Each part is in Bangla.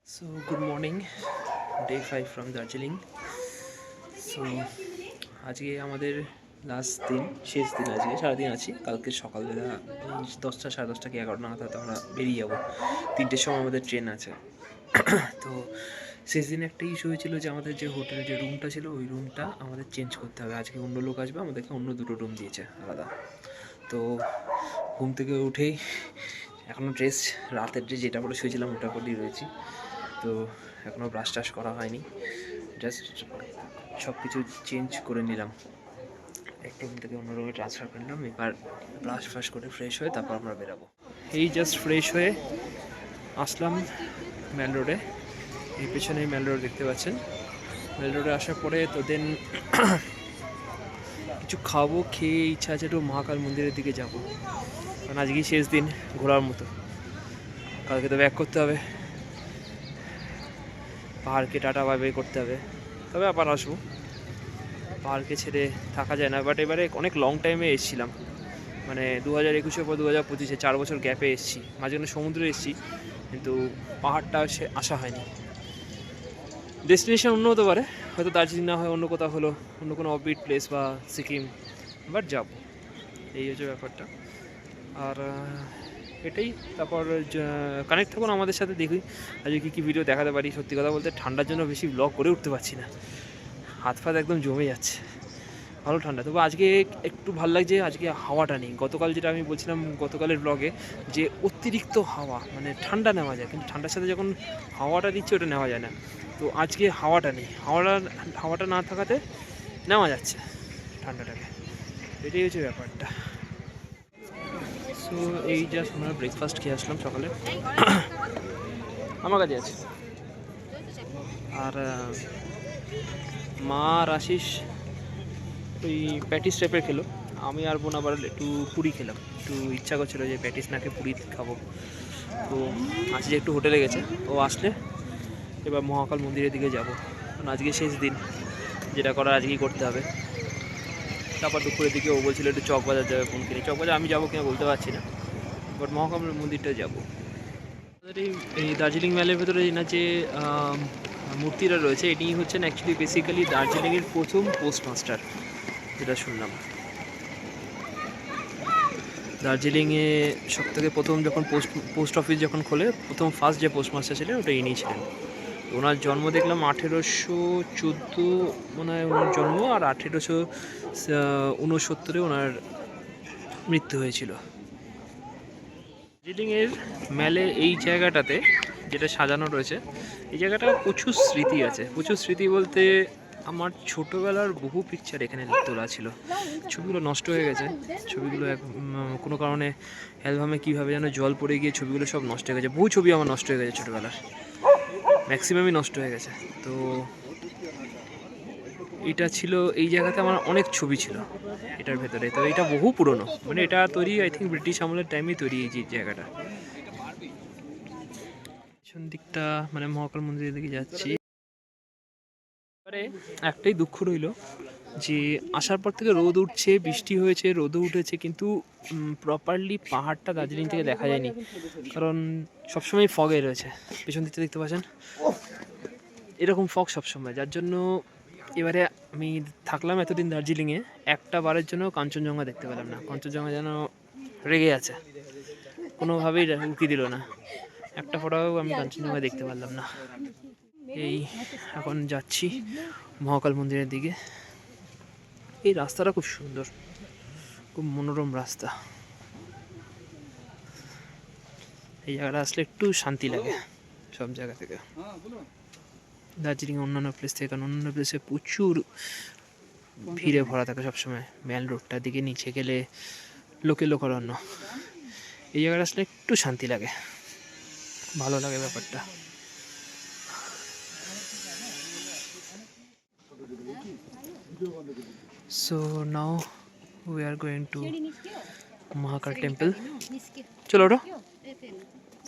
So good morning, day 5 from Darjeeling. So আজকে আমাদের লাস্ট দিন, শেষ দিন। আজকে সারাদিন আছি। কালকে সকালবেলা 10টা 10:30 কি 11টা নাগাদ হয়তো আমরা বেরিয়ে যাবো। 3টের সময় আমাদের ট্রেন আছে। তো শেষ দিন একটা ইস্যু হয়েছিল যে আমাদের যে হোটেলের যে রুমটা ছিল ওই রুমটা আমাদের চেঞ্জ করতে হবে। আজকে অন্য লোক আসবে, আমাদেরকে অন্য দুটো রুম দিয়েছে আলাদা। তো ঘুম থেকে উঠেই এখনও ড্রেস, রাতের ড্রেস যেটা পরে শুয়েছিলাম ওটা পরেই রয়েছি। তো এখনও ব্রাশ টাশ করা হয়নি, জাস্ট সব কিছু চেঞ্জ করে নিলাম, একটা রুম থেকে অন্য রুমে ট্রান্সফার করে নিলাম। এবার ব্রাশ ফ্রাশ করে ফ্রেশ হয়ে তারপর আমরা বেরাবো। এই জাস্ট ফ্রেশ হয়ে আসলাম মেল রোডে। এই পেছনে মেল রোড দেখতে পাচ্ছেন। মেল রোডে আসার পরে তো দেন কিছু খাবো, খেয়ে ইচ্ছা আছে একটু মহাকাল মন্দিরের দিকে যাব, কারণ আজকেই শেষ দিন ঘোরার মতো। কালকে তো ব্যাক করতে হবে, পাহাড়কে টাটা বাই বাই করতে হবে, তবে আবার আসবো। পাহাড়কে ছেড়ে থাকা যায় না, বাট এবারে অনেক লং টাইমে এসেছিলাম, মানে 2021-এর পর 2025-এ 4 বছর গ্যাপে এসেছি। মাঝখানে সমুদ্রে এসেছি, কিন্তু পাহাড়টা আসা হয়নি। ডেস্টিনেশন অন্য হতে পারে, হয়তো দার্জিলিং না হয় অন্য কোথাও হলো, অন্য কোনো অফবিট প্লেস বা সিকিম, বাট যাবো, এই হচ্ছে ব্যাপারটা। আর এটাই। তারপর কানেক্ট থাকুন আমাদের সাথে, দেখি আজকে কী কী ভিডিও দেখাতে পারি। সত্যি কথা বলতে ঠান্ডার জন্য বেশি ব্লগ করে উঠতে পারছি না, হাত ফাত একদম জমে যাচ্ছে, ভালো ঠান্ডা। তবু আজকে একটু ভালো লাগছে, আজকে হাওয়াটা নেই। গতকাল যেটা আমি বলছিলাম গতকালের ব্লগে, যে অতিরিক্ত হাওয়া, মানে ঠান্ডা নেওয়া যায় কিন্তু ঠান্ডার সাথে যখন হাওয়াটা দিচ্ছে ওটা নেওয়া যায় না। তো আজকে হাওয়াটা নেই, হাওয়াটা না থাকাতে নেওয়া যাচ্ছে ঠান্ডাটাকে, এটাই হচ্ছে ব্যাপারটা। সো এই জাস্ট আমরা ব্রেকফাস্ট খেয়ে আসলাম সকালে, আমার কাছে আছে। আর মা আর আশিস ওই প্যাটিস টাইপের খেলো, আমি আর বোন আবার একটু পুরি খেলাম। একটু ইচ্ছা করছিলো যে প্যাটিস না খেয়ে পুরি খাবো। তো আজকে একটু হোটেলে গেছে, ও আসলে এবার মহাকাল মন্দিরের দিকে যাব, কারণ আজকে শেষ দিন, যেটা করার আজকেই করতে হবে। তারপর দুপুরের দিকে ও বলছিল একটু চক বাজার যাবে, কোন কিনে চক বাজার আমি যাবো কিনা বলতে পারছি না, বাট মহাকাল মন্দিরটা যাবো। এই দার্জিলিং ম্যালের ভেতরে না যে মূর্তিটা রয়েছে, এটি হচ্ছেন অ্যাকচুয়ালি বেসিক্যালি দার্জিলিংয়ের প্রথম পোস্টমাস্টার, যেটা শুনলাম। দার্জিলিংয়ে সব থেকে প্রথম যখন পোস্ট অফিস যখন খোলে, প্রথম ফার্স্ট যে পোস্টমাস্টার ছিলেন ওটা ইনি ছিলেন। ওনার জন্ম দেখলাম 1814 মনে হয় ওনার জন্ম, আর 1869 ওনার মৃত্যু হয়েছিল। দার্জিলিংয়ের ম্যালে এই জায়গাটাতে যেটা সাজানো রয়েছে, এই জায়গাটা প্রচুর স্মৃতি আছে। প্রচুর স্মৃতি বলতে আমার ছোটোবেলার বহু পিকচার এখানে তোলা ছিল, ছবিগুলো নষ্ট হয়ে গেছে। ছবিগুলো কোনো কারণে অ্যালবামে কীভাবে যেন জল পড়ে গিয়ে ছবিগুলো সব নষ্ট হয়ে গেছে। বহু ছবি আমার নষ্ট হয়ে গেছে ছোটোবেলার, ম্যাক্সিমামই নষ্ট হয়ে গেছে। তো এটা ছিল, এই জায়গাতে আমার অনেক ছবি ছিল এটার ভেতরে। তো এটা বহু পুরনো, মানে এটা তৈরি আই থিঙ্ক ব্রিটিশ আমলের টাইমেই তৈরি এই যে জায়গাটা। পেছন দিকটা মানে মহাকাল মন্দিরের দিকে যাচ্ছি। এবারে একটাই দুঃখ রইল যে আসার পর থেকে রোদ উঠছে, বৃষ্টি হয়েছে, রোদও উঠেছে, কিন্তু প্রপারলি পাহাড়টা দার্জিলিং থেকে দেখা যায়নি, কারণ সবসময় ফগে রয়েছে। পেছন দিকটা দেখতে পাচ্ছেন, এরকম ফগ সবসময়, যার জন্য এবারে আমি থাকলাম এতদিন দার্জিলিংয়ে, একটা বারের জন্য কাঞ্চনজঙ্ঘা দেখতে পেলাম না। কাঞ্চনজঙ্ঘা যেন রেগে আছে, কোনোভাবেই উকি দিল না, একটা ফটোও আমি কাঞ্চনজঙ্ঘা দেখতে পারলাম না। এই এখন যাচ্ছি মহাকাল মন্দিরের দিকে। এই রাস্তাটা খুব সুন্দর, খুব মনোরম রাস্তা। এই জায়গাটা আসলে একটু শান্তি লাগে সব জায়গা থেকে, দার্জিলিং অন্যান্য প্লেস থেকে, কারণ অন্যান্য প্লেসে প্রচুর ভিড়ে ভরা থাকে সবসময়। মেল রোডটার দিকে নিচে গেলে লোকে লোকারণ্য, এই জায়গাটা আসলে একটু শান্তি লাগে, ভালো লাগে ব্যাপারটা। So now we are going to Mahakal temple. চলো ওঠো,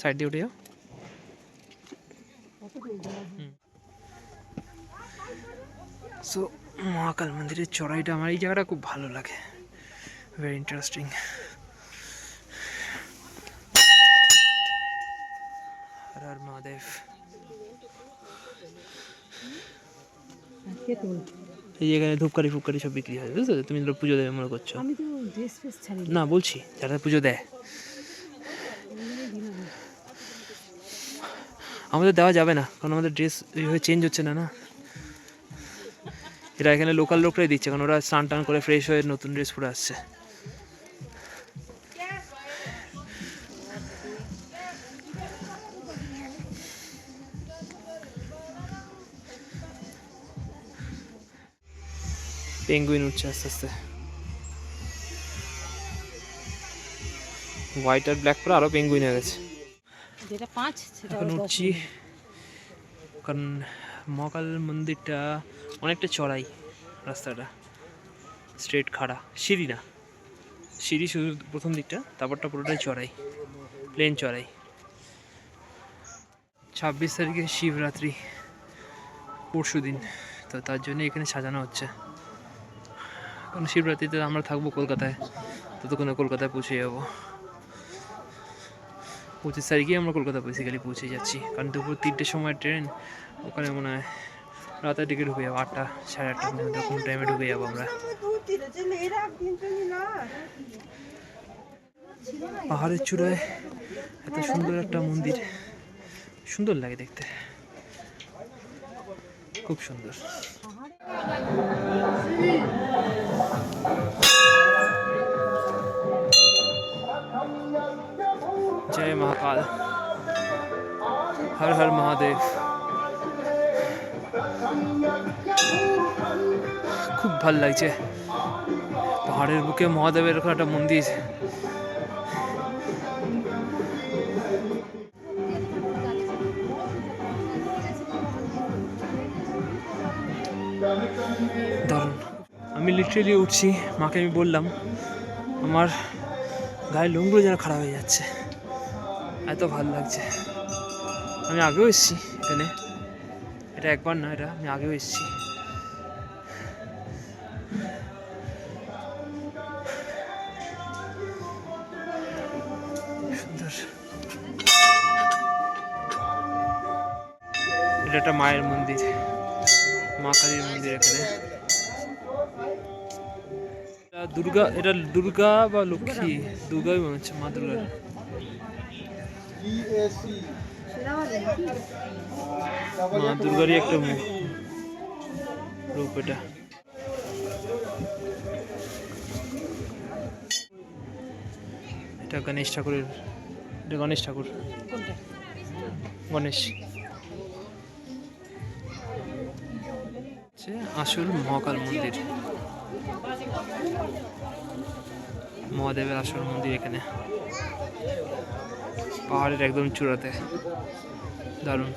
সাইড দিয়ে উঠে যাও। সো মহাকাল মন্দিরের চড়াইটা, আমার এই জায়গাটা খুব ভালো লাগে, ভেরি ইন্টারেস্টিং। হর হর মহাদেব। এই এখানে ধূপকাঠি ফুপকাঠি সব বিক্রি হয়, বুঝতে তো? তুমি তো পুজো দেবে মনে করছো। আমি তো ড্রেস ফ্রেস ছাড়ি না বলছি যারা পুজো দেয়, আমাদের দেওয়া যাবে না কারণ আমাদের ড্রেস এইভাবে চেঞ্জ হচ্ছে না না। এরা এখানে লোকাল লোকরাই দিচ্ছে কারণ ওরা স্নান টান করে ফ্রেশ হয়ে নতুন ড্রেস পরে আসছে। পেঙ্গুইন উঠছে আস্তে আস্তে, হোয়াইট আর ব্ল্যাক করে আরো পেঙ্গুইন হয়ে গেছে। যেটা 5 সেটা এখন উঠছি কারণ মহাকাল মন্দিরটা অনেকটা চড়াই, রাস্তাটা স্ট্রেট খাড়া, সিঁড়ি না, সিঁড়ি শুধু প্রথম দিকটা, তারপরটা পুরোটাই চড়াই, প্লেন চড়াই। 26 তারিখে শিবরাত্রি, পরশু দিন, তো তার জন্য এখানে সাজানো হচ্ছে। কারণ শিবরাত্রিতে আমরা থাকবো কলকাতায়, ততক্ষণে কলকাতায় পৌঁছে যাবো। 25 তারিখেই আমরা কলকাতা বেসিক্যালি পৌঁছে যাচ্ছি, কারণ দুপুর 3টের সময় ট্রেন, ওখানে মনে হয় রাতের দিকে ঢুকে যাবো, 8টা সাড়ে 8টার মধ্যে কোন টাইমে ঢুকে যাবো আমরা। পাহাড়ের চূড়ায় এত সুন্দর একটা মন্দির, সুন্দর লাগে দেখতে, খুব সুন্দর। জয় মহাকাল, হর হর মহাদেব। খুব ভাল লাগছে পাহাড়ের বুকে মহাদেবের এরকম একটা মন্দির। দারুণ। আমি লিটারেলি উঠছি, মাকে আমি বললাম আমার গায়ের লোমগুলো যেন খারাপ হয়ে যাচ্ছে, এত ভালো লাগছে। আমি আগেও এসেছি এখানে, এটা একবার না, এটা আমি আগেও এসেছি। সুন্দর। এটা একটা মায়ের মন্দির, মা কালীর মন্দির এখানে। দুর্গা, এটা দুর্গা বা লক্ষ্মী, দুর্গাই মনে হচ্ছে, মা দুর্গা। মা দুর্গারই একটা রূপ এটা। এটা গণেশ ঠাকুরের, এটা গণেশ ঠাকুর, গণেশ আসল মহাকাল মন্দির, মহাদেবের আসল মন্দির এখানে পাহাড়ের একদম চূড়াতে, দারুণ।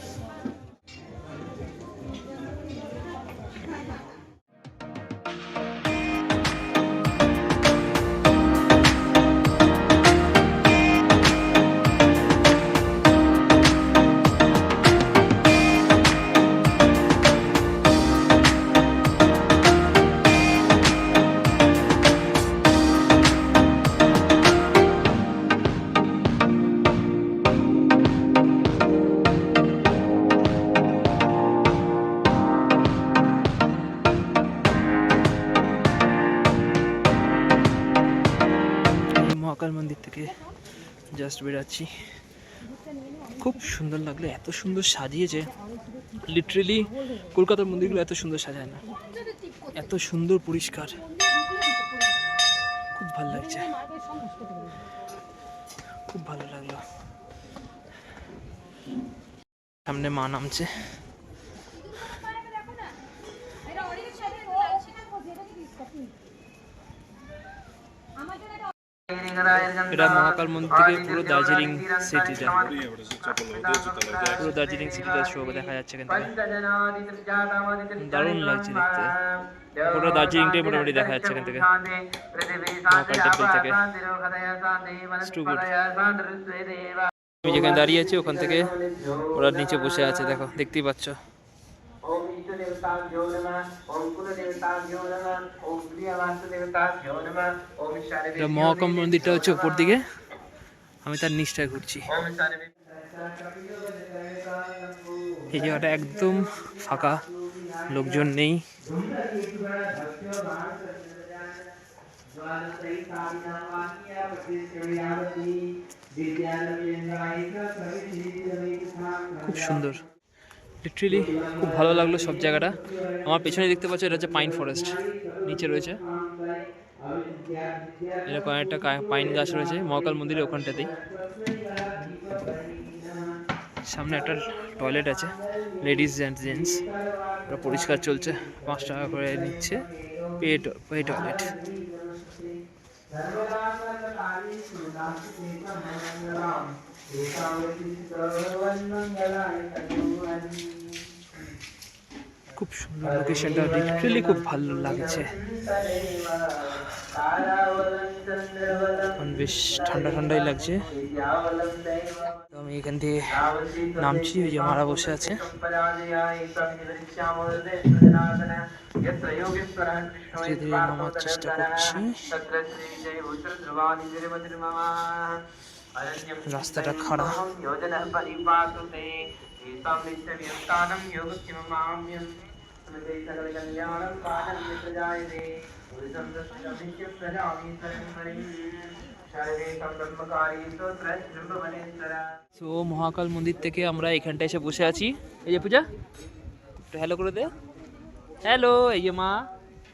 মহাকাল মন্দির থেকে জাস্ট বেরাচ্ছি, খুব সুন্দর লাগলো, এত সুন্দর সাজিয়েছে। লিটারেলি কলকাতার মন্দিরগুলো এত সুন্দর সাজায় না, এত সুন্দর পরিষ্কার, খুব ভালো লাগছে, খুব ভালো লাগলো। সামনে মা নামছে, এটা মহাকাল মন্দির থেকে পুরো দার্জিলিং সিটিটা, পুরো দার্জিলিং সিটিটা শো দেখা যাচ্ছে এখান থেকে, দারুণ লাগছে দেখতে। পুরো দার্জিলিংটাই মোটামুটি দেখা যাচ্ছে এখান থেকে, মহাকাল টেম্পল থেকে। আমি যেখানে দাঁড়িয়ে আছি ওখান থেকে ওরা নিচে বসে আছে, দেখো, দেখতেই পাচ্ছ। মহাকাল মন্দিরটা হচ্ছে উপর দিকে, আমি তার নিচটায় ঘুরছি। এই জায়গাটা একদম ফাঁকা, লোকজন নেই। খুব সুন্দর, লিটারেলি খুব ভালো লাগলো সব জায়গাটা। আমার পেছনে দেখতে পাচ্ছ এটা হচ্ছে পাইন ফরেস্ট, নিচে রয়েছে এরকম একটা পাইন গাছ রয়েছে মহাকাল মন্দিরের ওখানটাতেই। সামনে একটা টয়লেট আছে, লেডিস অ্যান্ড জেন্টস, ওরা পরিষ্কার চলছে, 5 টাকা করে নিচ্ছে পে টয়লেট। খুব সুন্দর লোকেশনটা, লিটারেলি খুব ভালো লাগছে। এখন বেশ ঠান্ডা ঠান্ডাই লাগছে। তো আমি এখান থেকে নামছি, ওই যে মারা বসে আছে। ধীরে ধীরে নামার চেষ্টা করছি। রাস্তাটা খারাপ। তো মহাকাল মন্দির থেকে আমরা এখানটা এসে বসে আছি। এই যে পূজা, একটু হ্যালো করে দে। হ্যালো, এই যে মা,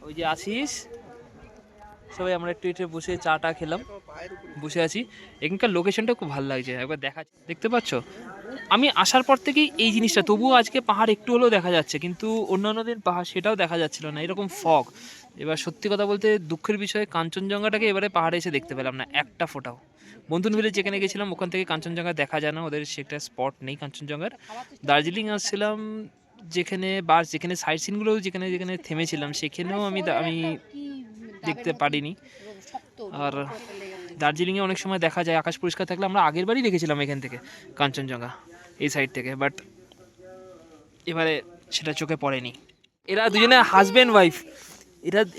ওই যে আছিস, সবাই আমরা একটু এটে বসে চাটা খেলাম, বসে আছি। এখানকার লোকেশনটা খুব ভালো লাগছে, একবার দেখতে পাচ্ছ। আমি আসার পর থেকেই এই জিনিসটা, তবুও আজকে পাহাড় একটু হলেও দেখা যাচ্ছে, কিন্তু অন্যান্য দিন পাহাড় সেটাও দেখা যাচ্ছিল না, এরকম ফগ। এবার সত্যি কথা বলতে দুঃখের বিষয়, কাঞ্চনজঙ্ঘাটাকে এবারে পাহাড়ে এসে দেখতে পেলাম না একটা ফোটাও। বন্ধুন ভিলেজ যেখানে গেছিলাম ওখান থেকে কাঞ্চনজঙ্ঘা দেখা যায় না, ওদের সেটা স্পট নেই কাঞ্চনজঙ্ঘার। দার্জিলিং আসছিলাম যেখানে যেখানে সাইট সিনগুলো যেখানে যেখানে থেমেছিলাম সেখানেও আমি দেখতে পারিনি। আর দার্জিলিংয়ে অনেক সময় দেখা যায় আকাশ পরিষ্কার থাকলে, আমরা আগের বারই দেখেছিলাম এখান থেকে কাঞ্চনজঙ্ঘা এই সাইড থেকে, বাট এবারে সেটা চোখে পড়েনি। এরা দুজনে হাজব্যান্ড ওয়াইফ,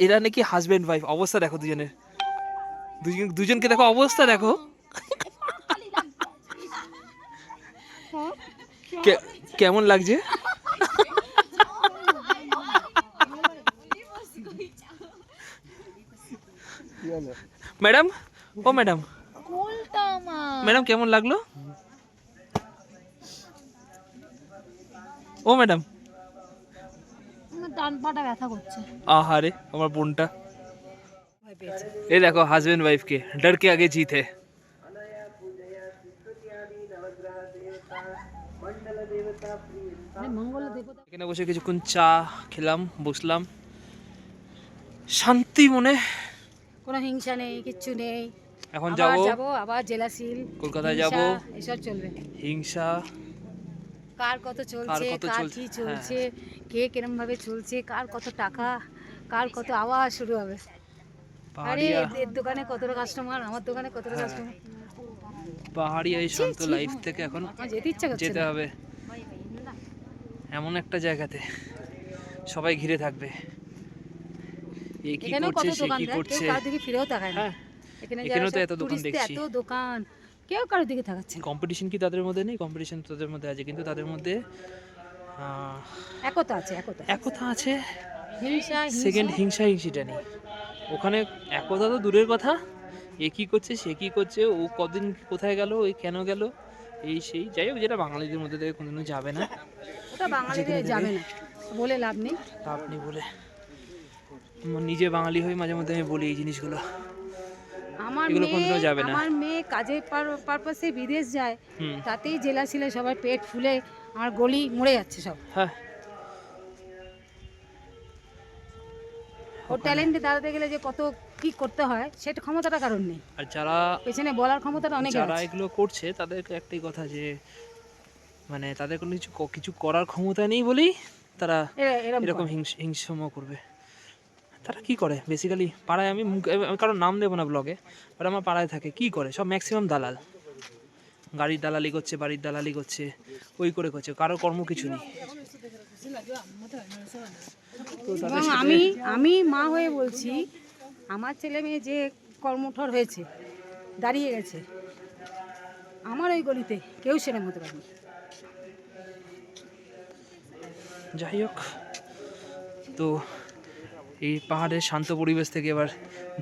এরা নাকি হাজব্যান্ড ওয়াইফ। অবস্থা দেখো দুজনের, দুজনকে দেখো, অবস্থা দেখো। কেমন লাগছে? ম্যাডাম, ও ম্যাডাম, ম্যাডাম কেমন লাগলো? ও ম্যাডাম, ডান পাটা ব্যথা করছে। আহারে আমার বোনটা। এই দেখো হাজবেন্ড ওয়াইফ কে ডর কে আগে জিত है। এখানে বসে কিছুক্ষণ চা খেলাম, বসলাম শান্তি মনে, কোনো হিংসা নেই, কিচ্ছু নেই। এখন যাবো আবার জেলাশীল, কলকাতায় যাবো, এসব চলবে। হিংসা কার কত চলছে, কার কি চলছে, কে কিরম ভাবে চলছে, কার কত টাকা, কার কত আওয়াজ শুরু হবে। আরে এর দোকানে কতটা কাস্টমার, আমার দোকানে কতটা কাস্টমার। পাহাড়ি এই শান্ত লাইফ থেকে এখন যেতে হবে এমন একটা জায়গাতে সবাই ঘিরে থাকবে, এই কি করছে সে কি করছে, কার দিকে ফিরেও তাকায় না। এখানেও তো এত দোকান দেখছি, এত দোকান, কেউ কারোর দিকে তাকাচ্ছে না। কম্পিটিশন কি তাদের মধ্যে নেই? কম্পিটিশন তাদের মধ্যে আছে, কিন্তু তাদের মধ্যে একতা আছে। সেকেন্ড হিংসাটা নেই ওখানে। একতা তো দূরের কথা, এ কি করছে সে কি করছে, ও কদিন কোথায় গেল, ওই কেন গেল, এই সেই, যাই হোক, যেটা বাঙালিদের মধ্যে থেকে কোনোদিনও যাবে না, ওটা বাঙালিদের যাবে না বলে লাভ নেই বলে। নিজে বাঙালি হয়ে মাঝে মধ্যে আমি বলি এই জিনিসগুলো, আমার মেয়ে কাজের পারপাসে বিদেশ যায়, তাতেই জেলা ছিল সবার পেট ফুলে আমার গলি মরে যাচ্ছে সব। হ্যাঁ, ও ট্যালেন্টে দাঁড়াতে গেলে যে কত কি করতে হয় সেটা ক্ষমতাটা কারণ নেই, আর যারা পেছনে বলার ক্ষমতাটা অনেক, যারা এগুলো করছে তাদেরকে একটাই কথা, যে মানে তাদের কোনো কিছু করার ক্ষমতা নেই বলেই তারা এরকম হিংসম করবে। তারা কি করে বেসিক্যালি পাড়ায়, আমি কারোর নাম দেবো না ব্লগে, বাট আমার পাড়ায় থাকে, কি করে সব ম্যাক্সিমাম দালাল, গাড়ির দালালি করছে, বাড়ির দালালি করছে, ওই করছে, কারো কর্ম কিছু নেই। আমি মা হয়ে বলছি, আমার ছেলে মেয়ে যে কর্মঠর হয়েছে, দাঁড়িয়ে গেছে, আমার ওই গলিতে কেউ সেরকম হতে পারেনি। যাই হোক, তো এই পাহাড়ের শান্ত পরিবেশ থেকে এবার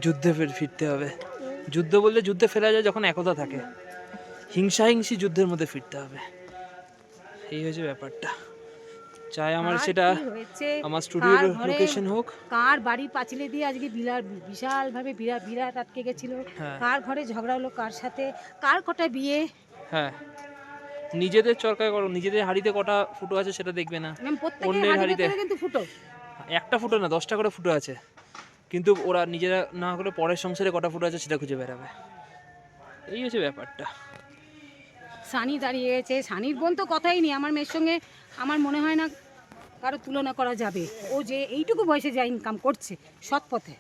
যুদ্ধে ফিরতে হবে। যুদ্ধ বললে যুদ্ধে ফেরা যায় যখন একতা থাকে, হিংসাহিংসি যুদ্ধের মধ্যে ফিরতে হবে, এই হচ্ছে ব্যাপারটা। চাই আমার সেটা আমার স্টুডিওর লোকেশন হোক। কার বাড়ির পাঁচিলে দিয়ে আজকে বিশাল ভাবে বিরাট আটকে গেছিল, কার ঘরে ঝগড়া হলো কার সাথে, কার কটা বিয়ে। হ্যাঁ, নিজেদের চরকায় করো, নিজেদের হাড়িতে কটা ফুটো আছে সেটা দেখবে না, অন্যের হাড়িতে কিন্তু ফুটো একটা ফুটো না 10টা করে ফুটো আছে, কিন্তু ওরা নিজেরা না করে পরের সংসারে কটা ফুটো আছে সেটা খুঁজে বেড়াবে, এই হচ্ছে ব্যাপারটা। সানি দাঁড়িয়ে গেছে, সানির বোন তো কথাই নেই, আমার মেয়ের সঙ্গে আমার মনে হয় না কারো তুলনা করা যাবে। ও যে এইটুকু বয়সে যা ইনকাম করছে সৎ পথে,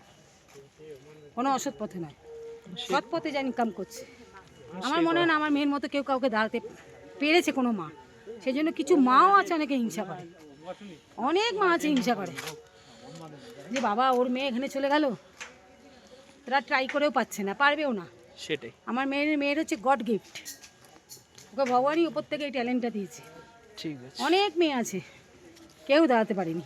কোনো অসৎ পথে নয়, সৎ পথে যা ইনকাম করছে, আমার মনে হয় না আমার মেয়ের মতো কেউ কাউকে দাঁড়াতে পেরেছে কোনো মা। সেই জন্য কিছু মাও আছে অনেকে হিংসা করে, অনেক মা আছে হিংসা করে যে বাবা ওর মেয়ে এখানে চলে গেল, তারা ট্রাই করেও পাচ্ছে না, পারবেও না। সেটাই আমার মেয়ের হচ্ছে গড গিফট, ওকে ভগবানই উপর থেকে এই ট্যালেন্টটা দিয়েছে। ঠিক আছে, অনেক মেয়ে আছে কেউ দাঁড়াতে পারেনি।